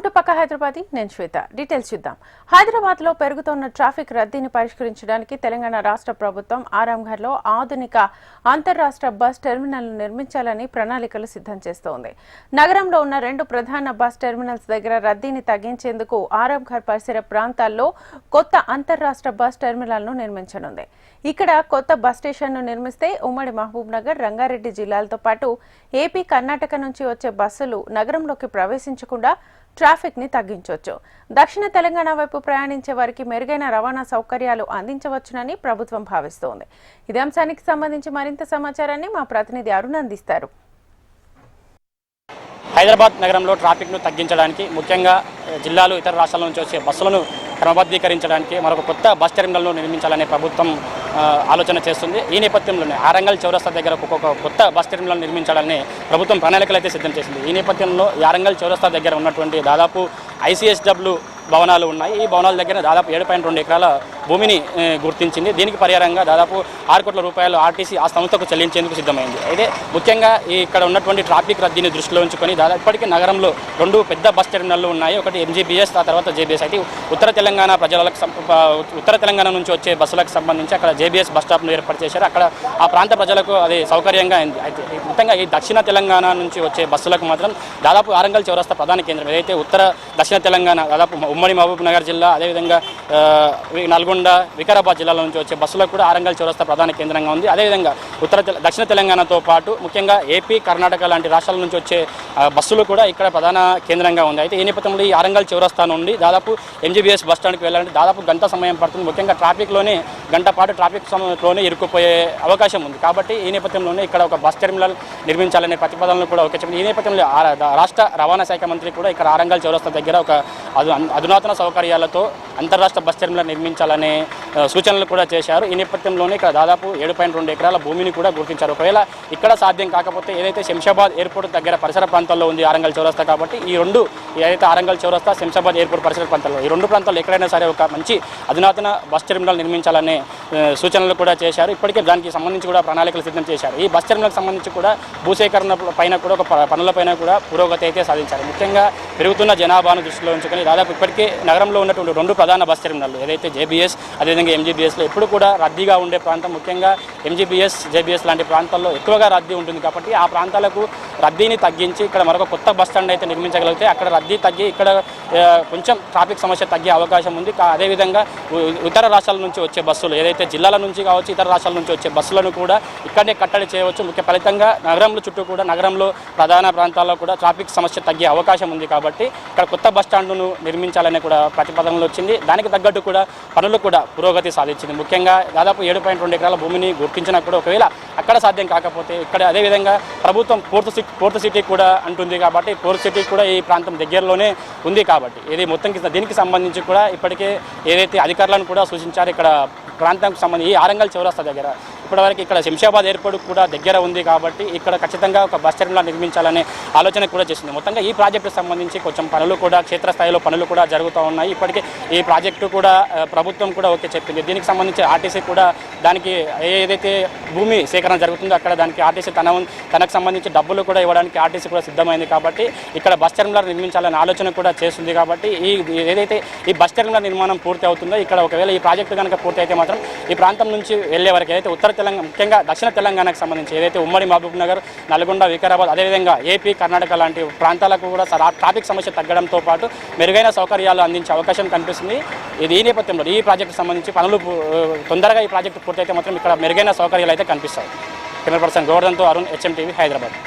Welcome to పక్క హైదరాబాద్. నేను శ్వేత. Details చూద్దాం. హైదరాబాద్ లో పెరుగుతున్న ట్రాఫిక్ రద్దీని పరిష్కరించడానికి తెలంగాణ రాష్ట్ర ప్రభుత్వం ఆరాంఘర్లో ఆధునిక అంతర్రాష్ట్ర బస్ టెర్మినల్ నిర్మించాలని ప్రణాళికలు సిద్ధం చేస్తోంది. నగరంలో ఉన్న 2 ప్రధాన బస్ టెర్మినల్స్ దగ్గర రద్దీని తగ్గించేందుకు ఆరాంఘర్ పరిసర ప్రాంతాల్లో కొత్త అంతర్రాష్ట్ర బస్ టెర్మినల్ ను నిర్మించనుంది. ఇక్కడ కొత్త బస్ స్టేషన్ ను నిర్మిస్తే ఉమ్మడి మహబూబ్ నగర్, రంగారెడ్డి జిల్లాలతో పాటు ఏపీ, కర్ణాటక నుంచి వచ్చే బస్సులు నగరంలోకి ప్రవేశించకుండా ట్రాఫిక్ ని తగ్గించవచ్చు. దక్షిణ తెలంగాణ వైపు ప్రయాణించే వారికి మెరుగైన రవాణా సౌకర్యాలు అందించవచ్చునని ప్రభుత్వం భావిస్తోంది. ఇదే అంశానికి సంబంధించి మరింత సమాచారాన్ని మా ప్రతినిధి అరుణ్ అందిస్తారు. హైదరాబాద్ నగరంలో ట్రాఫిక్ను తగ్గించడానికి, ముఖ్యంగా జిల్లాలు, ఇతర రాష్ట్రాల నుంచి వచ్చే బస్సులను క్రమబద్ధీకరించడానికి మరొక కొత్త బస్ టెర్మినల్ను నిర్మించాలనే ప్రభుత్వం ఆలోచన చేస్తుంది. ఈ నేపథ్యంలోనే ఆరంగల్ చౌరస్తా దగ్గర ఒక కొత్త బస్ టెర్మినల్ నిర్మించాలని ప్రభుత్వం ప్రణాళికలు అయితే సిద్ధం చేసింది. ఈ నేపథ్యంలో ఆరంగల్ చౌరస్తా దగ్గర ఉన్నటువంటి దాదాపు ICSW భవనాలు ఉన్నాయి. ఈ భవనాల దగ్గర దాదాపు 7.2 ఎకరాల భూమిని గుర్తించింది. దీనికి పరిహారంగా దాదాపు 6 కోట్ల రూపాయలు RTC ఆ సంస్థకు చెల్లించేందుకు సిద్ధమైంది. అయితే ముఖ్యంగా ఇక్కడ ఉన్నటువంటి ట్రాఫిక్ రద్దీని దృష్టిలో ఉంచుకొని దాదాపు ఇప్పటికీ నగరంలో 2 పెద్ద బస్ టెర్మినల్లు ఉన్నాయి. ఒకటి MGBS, ఆ తర్వాత JBS. అయితే ఉత్తర తెలంగాణ నుంచి వచ్చే బస్సులకు సంబంధించి అక్కడ JBS బస్ స్టాప్ను ఏర్పాటు చేశారు. అక్కడ ఆ ప్రాంత ప్రజలకు అది సౌకర్యంగా అయింది. అయితే ముఖ్యంగా ఈ దక్షిణ తెలంగాణ నుంచి వచ్చే బస్సులకు మాత్రం దాదాపు ఆరంగల్ చౌరస్తా ప్రధాన కేంద్రం. ఏదైతే దక్షిణ తెలంగాణ దాదాపు ఉమ్మడి మహబూబ్ నగర్ జిల్లా, అదేవిధంగా నల్గొండ, వికారాబాద్ జిల్లాల నుంచి వచ్చే బస్సులకు కూడా ఆరంగల్ చౌరస్తా ప్రధాన కేంద్రంగా ఉంది. అదేవిధంగా దక్షిణ తెలంగాణతో పాటు ముఖ్యంగా ఏపీ, కర్ణాటక లాంటి రాష్ట్రాల నుంచి వచ్చే బస్సులు కూడా ఇక్కడ ప్రధాన కేంద్రంగా ఉంది. అయితే ఈ నేపథ్యంలో ఈ ఆరంగల్ చౌరస్తా నుండి దాదాపు MGBS బస్ స్టాండ్కి వెళ్ళాలంటే దాదాపు గంట సమయం పడుతుంది. ముఖ్యంగా ట్రాఫిక్లోనే గంట పాటు ట్రాఫిక్ సమయంలోనే ఇరుక్కుపోయే అవకాశం ఉంది. కాబట్టి ఈ నేపథ్యంలోనే ఇక్కడ ఒక బస్ టెర్మినల్ నిర్మించాలనే ప్రతిపాదనలు కూడా ఒక చెప్పి ఈ నేపథ్యంలో రాష్ట్ర రవాణా శాఖ మంత్రి కూడా ఇక్కడ ఆరంగల్ చౌరస్తా దగ్గర ఒక అధునాతన సౌకర్యాలతో అంతర్రాష్ట్ర బస్ టెర్మినల్ నిర్మించాలనే సూచనలు కూడా చేశారు. ఈ నేపథ్యంలోనే ఇక్కడ దాదాపు 7.2 ఎకరాల భూమిని కూడా గుర్తించారు. ఒకవేళ ఇక్కడ సాధ్యం కాకపోతే ఏదైతే శంషాబాద్ ఎయిర్పోర్ట్ దగ్గర పరిసర ప్రాంతాల్లో ఉంది ఆరంగల్ చౌరస్తా, కాబట్టి ఈ 2 ఏదైతే ఆరంగల్ చౌరస్తా, శంషాబాద్ ఎయిర్పోర్ట్ పరిసర ప్రాంతాల్లో ఈ 2 ప్రాంతాల్లో ఎక్కడైనా సరే ఒక మంచి అధునాతన బస్ టెర్మినల్ నిర్మించాలనే సూచనలు కూడా చేశారు. ఇప్పటికే దానికి సంబంధించి కూడా ప్రణాళికలు సిద్ధం చేశారు. ఈ బస్ టెర్మినల్కి సంబంధించి కూడా భూసేకరణ పైన కూడా ఒక పనులపైన కూడా పురోగతి అయితే సాధించారు. ముఖ్యంగా పెరుగుతున్న జనాభాను దృష్టిలో ఉంచుకొని దాదాపు ఇప్పటికే నగరంలో ఉన్నటువంటి 2 ప్రధాన బస్ టెర్మినల్ ఏదైతే JBS, అదేవిధంగా MGBSలో ఎప్పుడు కూడా రద్దీగా ఉండే ప్రాంతం. ముఖ్యంగా MGBS, JBS లాంటి ప్రాంతాల్లో ఎక్కువగా రద్దీ ఉంటుంది. కాబట్టి ఆ ప్రాంతాలకు రద్దీని తగ్గించి ఇక్కడ మరొక కొత్త బస్ స్టాండ్ అయితే నిర్మించగలిగితే అక్కడ రద్దీ తగ్గి ఇక్కడ కొంచెం ట్రాఫిక్ సమస్య తగ్గే అవకాశం ఉంది. అదేవిధంగా ఇతర రాష్ట్రాల నుంచి వచ్చే బస్సులు ఏదైతే జిల్లాల నుంచి కావచ్చు, ఇతర రాష్ట్రాల నుంచి వచ్చే బస్సులను కూడా ఇక్కడనే కట్టడి చేయవచ్చు. ముఖ్య ఫలితంగా నగరంలో చుట్టూ కూడా నగరంలో ప్రధాన ప్రాంతాల్లో కూడా ట్రాఫిక్ సమస్య తగ్గే అవకాశం ఉంది. కాబట్టి ఇక్కడ కొత్త బస్ స్టాండ్ను నిర్మించాలనే కూడా ప్రతిపాదనలు వచ్చింది. దానికి తగ్గట్టు కూడా పనులు కూడా పురోగతి సాధించింది. ముఖ్యంగా దాదాపు 7.2 ఎకరాల భూమిని గుర్తించినా కూడా ఒకవేళ అక్కడ సాధ్యం కాకపోతే ఇక్కడ అదేవిధంగా ప్రభుత్వం పోర్ట్ సిటీ కూడా అంటుంది. కాబట్టి పోర్ట్ సిటీ కూడా ఈ ప్రాంతం దగ్గరలోనే ఉంది. కాబట్టి ఇది మొత్తం దీనికి సంబంధించి కూడా ఇప్పటికే ఏదైతే అధికారులను కూడా సూచించారు ఇక్కడ ప్రాంతానికి సంబంధించి ఈ ఆరంగల్ చౌరస్తా దగ్గర ఇప్పటివరకు ఇక్కడ శంషాబాద్ ఎయిర్పోర్ట్ కూడా దగ్గర ఉంది. కాబట్టి ఇక్కడ ఖచ్చితంగా ఒక బస్ టెర్మినల్ నిర్మించాలనే ఆలోచన కూడా చేసింది. మొత్తంగా ఈ ప్రాజెక్టుకు సంబంధించి కొంచెం పనులు కూడా క్షేత్రస్థాయిలో పనులు కూడా జరుగుతూ ఉన్నాయి. ఇప్పటికే ఈ ప్రాజెక్టు కూడా ప్రభుత్వం కూడా ఓకే చెప్పింది. దీనికి సంబంధించి RTC కూడా దానికి ఏదైతే భూమి సేకరణ జరుగుతుందో అక్కడ దానికి RTC తనకు సంబంధించి డబ్బులు కూడా ఇవ్వడానికి RTC కూడా సిద్ధమైంది. కాబట్టి ఇక్కడ బస్ టెర్మినల్ నిర్మించాలనే ఆలోచన కూడా చేస్తుంది. కాబట్టి ఏదైతే ఈ బస్ టెర్మినల్ నిర్మాణం పూర్తి అవుతుందో ఇక్కడ ఒకవేళ ఈ ప్రాజెక్టు కనుక పూర్తి అయితే మాత్రం ఈ ప్రాంతం నుంచి వెళ్లే వరకు ఏదైతే ఉత్తర తెలంగాణ, ముఖ్యంగా దక్షిణ తెలంగాణకు సంబంధించి ఏదైతే ఉమ్మడి మహబూబ్ నగర్, నల్గొండ, వికారాబాద్, అదేవిధంగా ఏపీ, కర్ణాటక లాంటి ప్రాంతాలకు కూడా ట్రాఫిక్ సమస్య తగ్గడంతో పాటు మెరుగైన సౌకర్యాలు అందించే అవకాశం కనిపిస్తుంది. ఈ నేపథ్యంలో ఈ ప్రాజెక్టుకు సంబంధించి పనులు తొందరగా ఈ ప్రాజెక్టు పూర్తయితే మాత్రం ఇక్కడ మెరుగైన సౌకర్యాలు అయితే కనిపిస్తాయి. కెమెరా పర్సన్ గోవర్ధన్తో అరుణ్, HMTV, హైదరాబాద్.